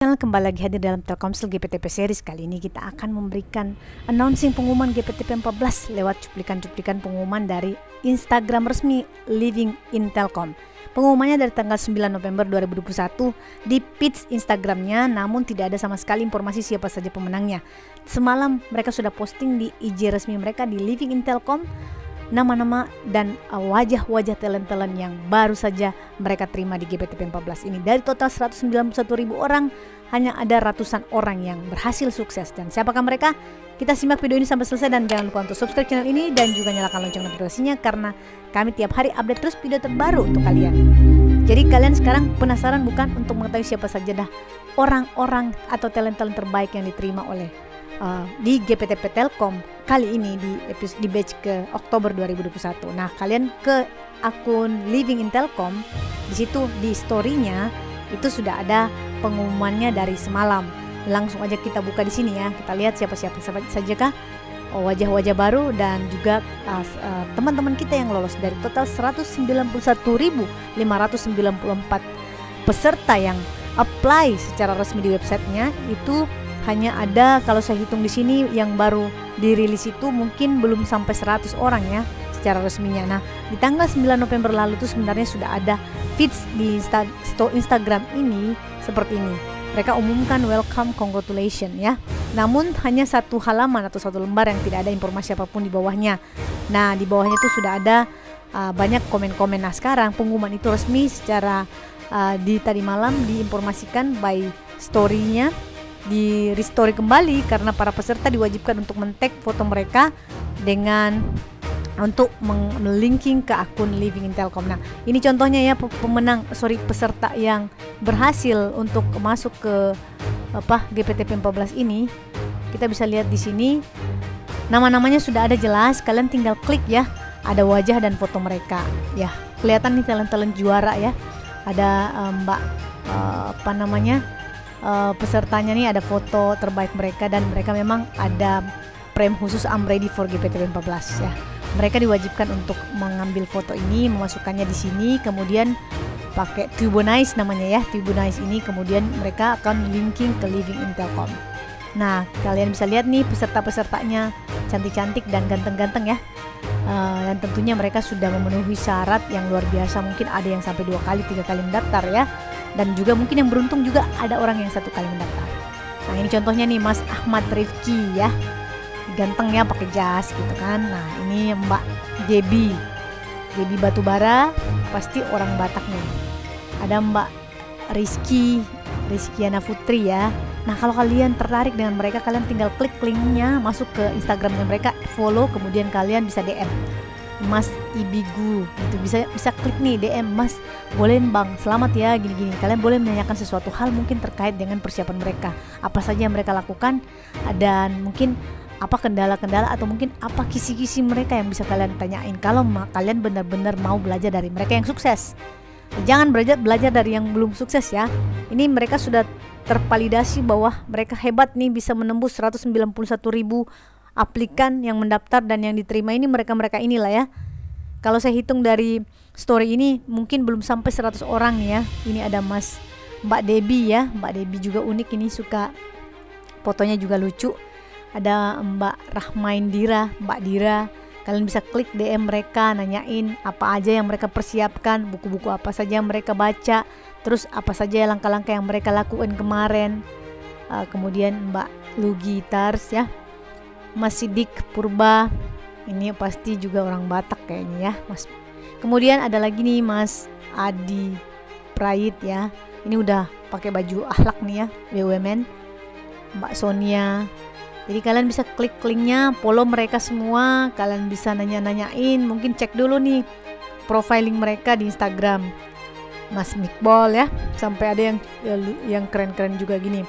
Kembali lagi hadir dalam Telkomsel GPTP Series. Kali ini kita akan memberikan announcing pengumuman GPTP 14 lewat cuplikan-cuplikan pengumuman dari Instagram resmi Living in Telkom. Pengumumannya dari tanggal 9 November 2021 di feeds Instagramnya, namun tidak ada sama sekali informasi siapa saja pemenangnya. Semalam mereka sudah posting di IG resmi mereka di Living in Telkom nama-nama dan wajah-wajah talent-talent yang baru saja mereka terima di GPTP 14 ini. Dari total 191.000 orang, hanya ada ratusan orang yang berhasil sukses. Dan siapakah mereka? Kita simak video ini sampai selesai dan jangan lupa untuk subscribe channel ini dan juga nyalakan lonceng notifikasinya, karena kami tiap hari update terus video terbaru untuk kalian. Jadi kalian sekarang penasaran bukan untuk mengetahui siapa saja dah orang-orang atau talent-talent terbaik yang diterima oleh di GPTP Telkom kali ini di batch ke Oktober 2021. Nah, kalian ke akun Living in Telkom, di situ di story-nya itu sudah ada pengumumannya dari semalam. Langsung aja kita buka di sini ya. Kita lihat siapa-siapa saja kah wajah-wajah baru dan juga teman-teman kita yang lolos dari total 191.594 peserta yang apply secara resmi di websitenya. Itu hanya ada, kalau saya hitung di sini yang baru dirilis itu mungkin belum sampai 100 orang ya secara resminya. Nah, di tanggal 9 November lalu itu sebenarnya sudah ada feeds di Instagram ini seperti ini. Mereka umumkan welcome, congratulations ya. Namun hanya satu halaman atau satu lembar yang tidak ada informasi apapun di bawahnya. Nah, di bawahnya itu sudah ada banyak komen-komen. Nah, sekarang pengumuman itu resmi secara di tadi malam diinformasikan by story-nya, di restory kembali karena para peserta diwajibkan untuk men-tag foto mereka dengan untuk melinking ke akun Living in Telkom. Nah, ini contohnya ya peserta yang berhasil untuk masuk ke GPTP 14 ini. Kita bisa lihat di sini nama-namanya sudah ada jelas, kalian tinggal klik ya. Ada wajah dan foto mereka. Ya, kelihatan nih talent-talent juara ya. Ada pesertanya nih, ada foto terbaik mereka dan mereka memang ada frame khusus I'm ready for GPTP 14 ya. Mereka diwajibkan untuk mengambil foto ini, memasukkannya di sini, kemudian pakai Tubonize namanya ya, Tubonize ini, kemudian mereka akan linking ke Living in Telkom. Nah, kalian bisa lihat nih peserta-pesertanya cantik-cantik dan ganteng-ganteng ya. Dan tentunya mereka sudah memenuhi syarat yang luar biasa. Mungkin ada yang sampai 2 kali, 3 kali mendaftar ya. Dan juga mungkin yang beruntung juga ada orang yang 1 kali mendaftar. Nah, ini contohnya nih Mas Ahmad Rifki ya, ganteng ya, pakai jas gitu kan. Nah, ini Mbak Gebi Batubara, pasti orang Batak nih. Ada Mbak Rizkyana Putri ya. Nah, kalau kalian tertarik dengan mereka, kalian tinggal klik linknya, masuk ke Instagramnya mereka, follow, kemudian kalian bisa DM Mas Ibigu gitu, bisa klik nih DM, Mas boleh Bang, selamat ya gini-gini. Kalian boleh menanyakan sesuatu hal mungkin terkait dengan persiapan mereka, apa saja yang mereka lakukan, dan mungkin apa kendala-kendala atau mungkin apa kisi-kisi mereka yang bisa kalian tanyain kalau kalian benar-benar mau belajar dari mereka yang sukses. Jangan belajar dari yang belum sukses ya. Ini mereka sudah tervalidasi bahwa mereka hebat nih, bisa menembus 191.000 aplikan yang mendaftar dan yang diterima ini mereka inilah ya. Kalau saya hitung dari story ini mungkin belum sampai 100 orang ya. Ini ada Mbak Debbie ya. Mbak Debbie juga unik, ini suka fotonya juga lucu. Ada Mbak Rahmaindira, Mbak Dira. Kalian bisa klik DM mereka, nanyain apa aja yang mereka persiapkan, buku-buku apa saja yang mereka baca, terus apa saja langkah-langkah yang mereka lakukan kemarin. Kemudian Mbak Lugi Tars ya, Mas Sidik Purba, ini pasti juga orang Batak kayaknya ya Mas. Kemudian ada lagi nih Mas Adi Prayit ya, ini udah pakai baju akhlak nih ya, BUMN. Mbak Sonia. Jadi kalian bisa klik linknya, follow mereka semua, kalian bisa nanya-nanyain, mungkin cek dulu nih profiling mereka di Instagram. Mas Mikbol ya, sampai ada yang keren-keren juga gini.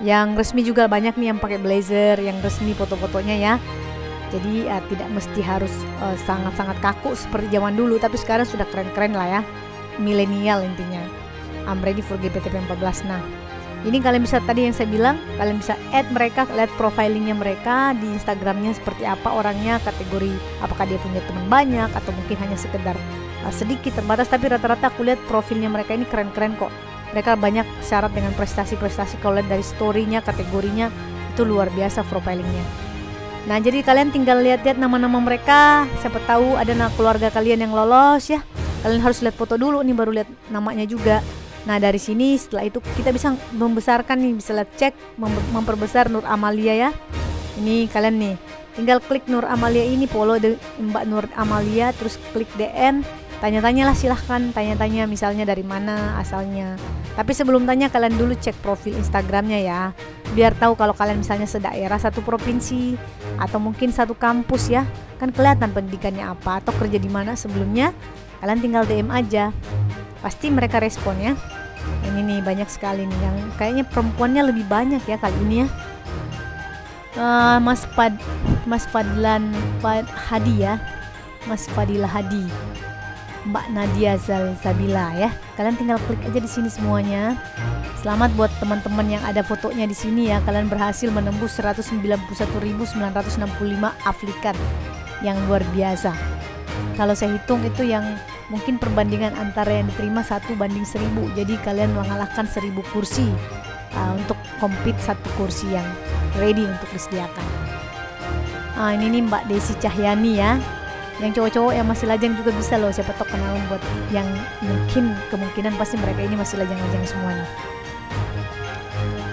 Yang resmi juga banyak nih yang pakai blazer, yang resmi foto-fotonya ya. Jadi tidak mesti harus sangat-sangat kaku seperti zaman dulu, tapi sekarang sudah keren-keren lah ya, milenial intinya. I'm ready for GPTP 14. Nah, ini kalian bisa, tadi yang saya bilang, kalian bisa add mereka, lihat profilingnya mereka di Instagramnya seperti apa orangnya, kategori apakah dia punya teman banyak atau mungkin hanya sekedar sedikit terbatas, tapi rata-rata aku lihat profilnya mereka ini keren-keren kok. mereka banyak syarat dengan prestasi-prestasi. Kalau lihat dari story-nya, kategorinya itu luar biasa profilingnya. Nah, jadi kalian tinggal lihat-lihat nama-nama mereka, siapa tahu ada keluarga kalian yang lolos ya. Kalian harus lihat foto dulu nih, baru lihat namanya juga. Nah, dari sini setelah itu kita bisa membesarkan nih, bisa lihat cek memperbesar Nur Amalia ya. Ini kalian nih tinggal klik Nur Amalia ini, follow Mbak Nur Amalia, terus klik DM, tanya-tanyalah, silahkan tanya-tanya misalnya dari mana asalnya. Tapi sebelum tanya kalian dulu cek profil Instagramnya ya, biar tahu kalau kalian misalnya sedaerah, satu provinsi, atau mungkin satu kampus ya, kan kelihatan pendidikannya apa atau kerja di mana sebelumnya. Kalian tinggal DM aja, pasti mereka respon ya. Ini nih banyak sekali nih, yang kayaknya perempuannya lebih banyak ya kali ini ya. Mas Fadlan Hadi ya, Mas Fadilah Hadi, Mbak Nadia Zabila ya. Kalian tinggal klik aja di sini semuanya. Selamat buat teman-teman yang ada fotonya di sini ya. Kalian berhasil menembus 191.965 aplikan, yang luar biasa. Kalau saya hitung itu yang mungkin perbandingan antara yang diterima 1:1000. Jadi kalian mengalahkan 1000 kursi untuk compete satu kursi yang ready untuk disediakan. Ini nih Mbak Desi Cahyani ya. Yang cowok-cowok yang masih lajang juga bisa loh, siapa tahu kenalan buat yang mungkin kemungkinan pasti mereka ini masih lajang-lajang semuanya.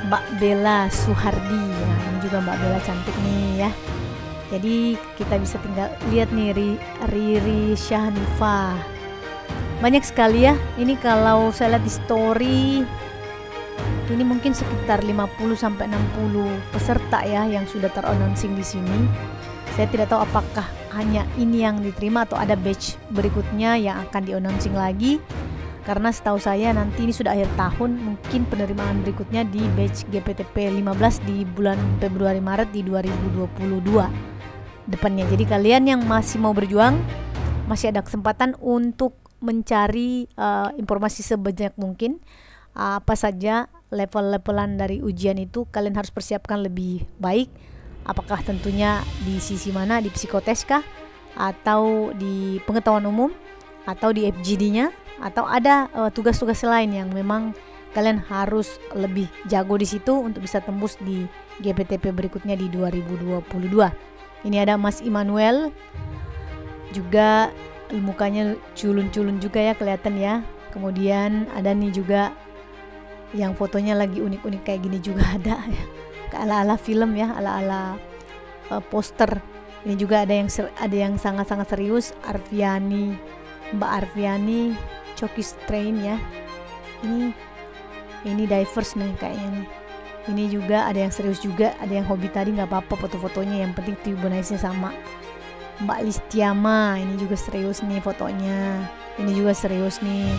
Mbak Bella Suhardi, nah ini juga Mbak Bella cantik nih ya. Jadi kita bisa tinggal lihat nih Riri Syahnifa. Banyak sekali ya. Ini kalau saya lihat di story, ini mungkin sekitar 50 sampai 60 peserta ya yang sudah ter-announcing di sini. Saya tidak tahu apakah hanya ini yang diterima atau ada batch berikutnya yang akan di-announcing lagi. Karena setahu saya nanti ini sudah akhir tahun, mungkin penerimaan berikutnya di batch GPTP 15 di bulan Februari Maret di 2022 depannya. Jadi kalian yang masih mau berjuang, masih ada kesempatan untuk mencari informasi sebanyak mungkin. Apa saja level-levelan dari ujian itu kalian harus persiapkan lebih baik. Apakah tentunya di sisi mana, di psikotes kah, atau di pengetahuan umum, atau di FGD-nya, atau ada tugas-tugas lain yang memang kalian harus lebih jago di situ untuk bisa tembus di GPTP berikutnya di 2022. Ini ada Mas Immanuel, juga mukanya culun-culun juga ya, kelihatan ya. Kemudian ada nih juga yang fotonya lagi unik-unik kayak gini juga ada ya. Ala-ala film ya, ala-ala poster. Ini juga ada yang sangat-sangat serius, Arfiani, Mbak Arfiani, Coki Strain ya. Ini diverse nih kayaknya nih. Ini juga ada yang serius juga, ada yang hobi tadi nggak apa-apa foto-fotonya, yang penting Tribunite-nya sama. Mbak Listiama, ini juga serius nih fotonya. Ini juga serius nih,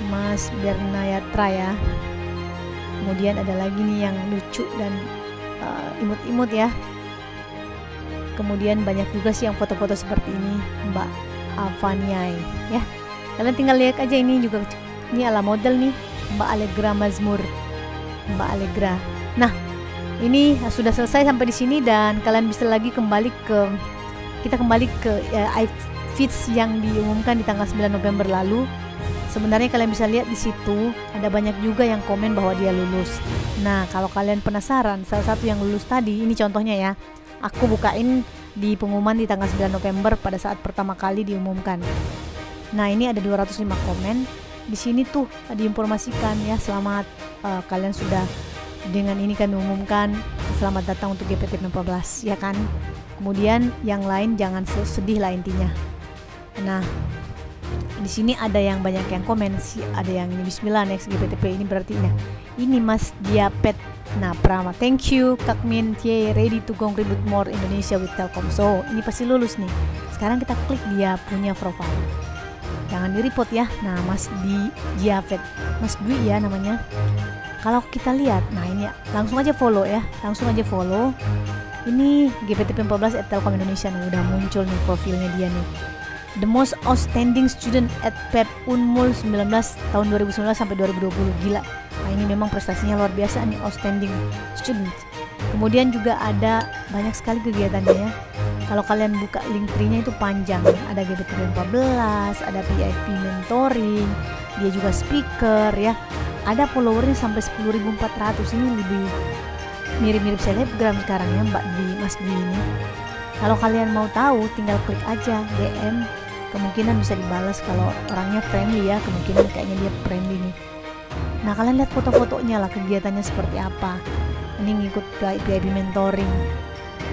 Mas Bernayatra ya. Kemudian ada lagi nih yang lucu dan imut-imut ya. Kemudian banyak juga sih yang foto-foto seperti ini, Mbak Avaniai ya. Kalian tinggal lihat aja, ini juga ini ala model nih, Mbak Allegra Mazmur, Mbak Allegra. Nah, ini sudah selesai sampai di sini dan kalian bisa lagi kembali ke iFeeds yang diumumkan di tanggal 9 November lalu. Sebenarnya kalian bisa lihat di situ ada banyak juga yang komen bahwa dia lulus. Nah, kalau kalian penasaran, salah satu yang lulus tadi, ini contohnya ya. Aku bukain di pengumuman di tanggal 9 November pada saat pertama kali diumumkan. Nah, ini ada 205 komen. Di sini tuh diinformasikan ya, selamat kalian sudah dengan ini kan diumumkan, selamat datang untuk GPT 14 ya kan. Kemudian yang lain jangan sedih lah intinya. Nah, di sini ada yang banyak yang komen sih, ada yang ini Bismillah next GPTP, ini berarti ini Mas Diapet. Nah, Prama, thank you Kak Min Tie, ready to contribute more Indonesia with Telkom. So ini pasti lulus nih. Sekarang kita klik dia punya profile, jangan di report ya. Nah, Mas Diapet, Mas Dwi ya namanya. Kalau kita lihat, nah ini langsung aja follow ya, langsung aja follow. Ini GPTP 14 at Telkom Indonesia nih, udah muncul nih profilnya dia nih. The most outstanding student at PEP Unmul 19 tahun 2019 sampai 2020. Gila. Nah, ini memang prestasinya luar biasa nih, outstanding student. Kemudian juga ada banyak sekali kegiatannya ya. Kalau kalian buka link tree-nya itu panjang. Ada GPTP 14, ada VIP mentoring, dia juga speaker ya. ada followernya sampai 10.400. Ini lebih mirip-mirip selebgram sekarang ya Mbak Dwi, Mas Dwi ini. Kalau kalian mau tahu tinggal klik aja DM, kemungkinan bisa dibalas kalau orangnya friendly ya, kemungkinan kayaknya dia friendly nih. Nah kalian lihat foto-fotonya lah, kegiatannya seperti apa. Ini ngikut VIP mentoring.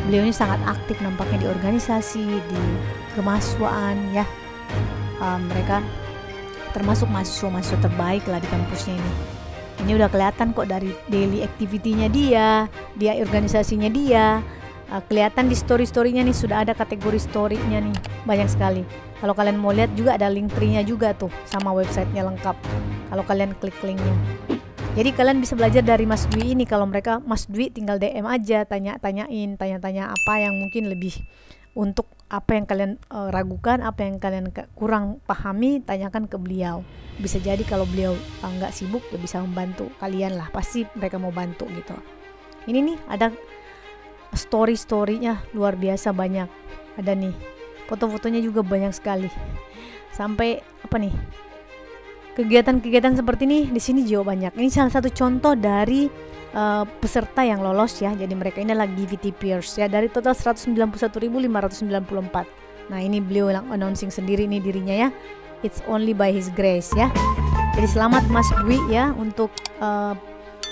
Beliau ini sangat aktif nampaknya di organisasi, di kemahasiswaan ya. Mereka termasuk mahasiswa-mahasiswa terbaik lah di kampusnya ini. Ini udah kelihatan kok dari daily activity-nya dia organisasinya dia. Kelihatan di story-storynya nih, sudah ada kategori story-nya nih, banyak sekali. Kalau kalian mau lihat juga ada link tree-nya juga tuh, sama websitenya lengkap kalau kalian klik linknya. Jadi kalian bisa belajar dari Mas Dwi ini. Kalau mereka Mas Dwi tinggal DM aja, tanya-tanya apa yang mungkin lebih untuk apa yang kalian ragukan, apa yang kalian kurang pahami, tanyakan ke beliau. Bisa jadi kalau beliau nggak sibuk ya bisa membantu kalian lah, pasti mereka mau bantu gitu. Ini nih ada story-storynya luar biasa banyak, ada nih foto-fotonya juga banyak sekali, sampai apa nih, kegiatan-kegiatan seperti ini di sini juga banyak. Ini salah satu contoh dari peserta yang lolos ya. Jadi mereka ini lagi VT Peers ya, dari total 191.594. Nah ini beliau yang announcing sendiri nih dirinya ya, it's only by his grace ya. Jadi selamat Mas Dwi ya untuk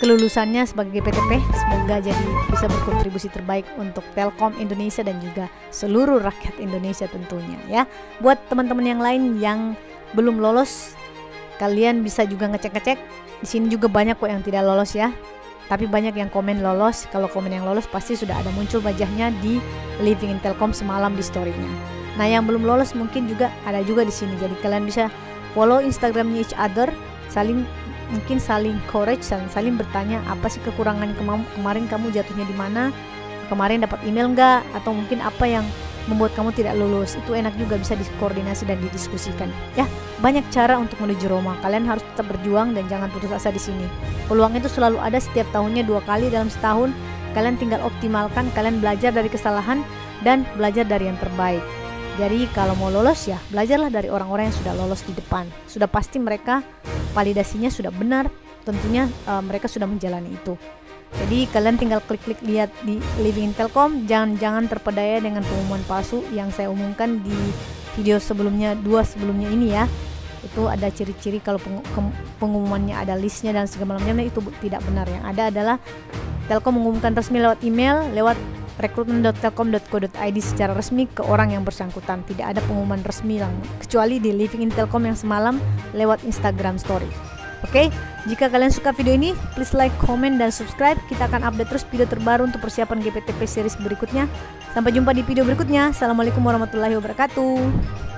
kelulusannya sebagai GPTP. Semoga jadi bisa berkontribusi terbaik untuk Telkom Indonesia dan juga seluruh rakyat Indonesia tentunya ya. Buat teman-teman yang lain yang belum lolos, kalian bisa juga ngecek-ngecek. Di sini juga banyak kok yang tidak lolos ya. Tapi banyak yang komen lolos. Kalau komen yang lolos pasti sudah ada muncul wajahnya di Living in Telkom semalam di story-nya. Nah, yang belum lolos mungkin juga ada juga di sini. Jadi kalian bisa follow Instagramnya each other, saling encourage dan saling bertanya apa sih kekurangan kemarin kamu jatuhnya di mana, kemarin dapat email enggak, atau mungkin apa yang membuat kamu tidak lulus. Itu enak juga, bisa dikoordinasi dan didiskusikan ya. Banyak cara untuk menuju Roma. Kalian harus tetap berjuang dan jangan putus asa di sini. Peluang itu selalu ada, setiap tahunnya 2 kali dalam setahun. Kalian tinggal optimalkan, kalian belajar dari kesalahan dan belajar dari yang terbaik. Jadi kalau mau lolos ya belajarlah dari orang-orang yang sudah lolos di depan. Sudah pasti mereka validasinya sudah benar, tentunya mereka sudah menjalani itu. Jadi kalian tinggal klik-klik lihat di Living in Telkom. Jangan terpedaya dengan pengumuman palsu yang saya umumkan di video sebelumnya, 2 sebelumnya ini ya. Itu ada ciri-ciri kalau pengumumannya ada listnya dan segala macamnya, itu tidak benar. Yang ada adalah Telkom mengumumkan resmi lewat email, lewat recruitment.telkom.co.id secara resmi ke orang yang bersangkutan. Tidak ada pengumuman resmi kecuali di Living in Telkom yang semalam lewat Instagram Story. Oke, jika kalian suka video ini, please like, comment, dan subscribe. Kita akan update terus video terbaru untuk persiapan GPTP series berikutnya. Sampai jumpa di video berikutnya. Assalamualaikum warahmatullahi wabarakatuh.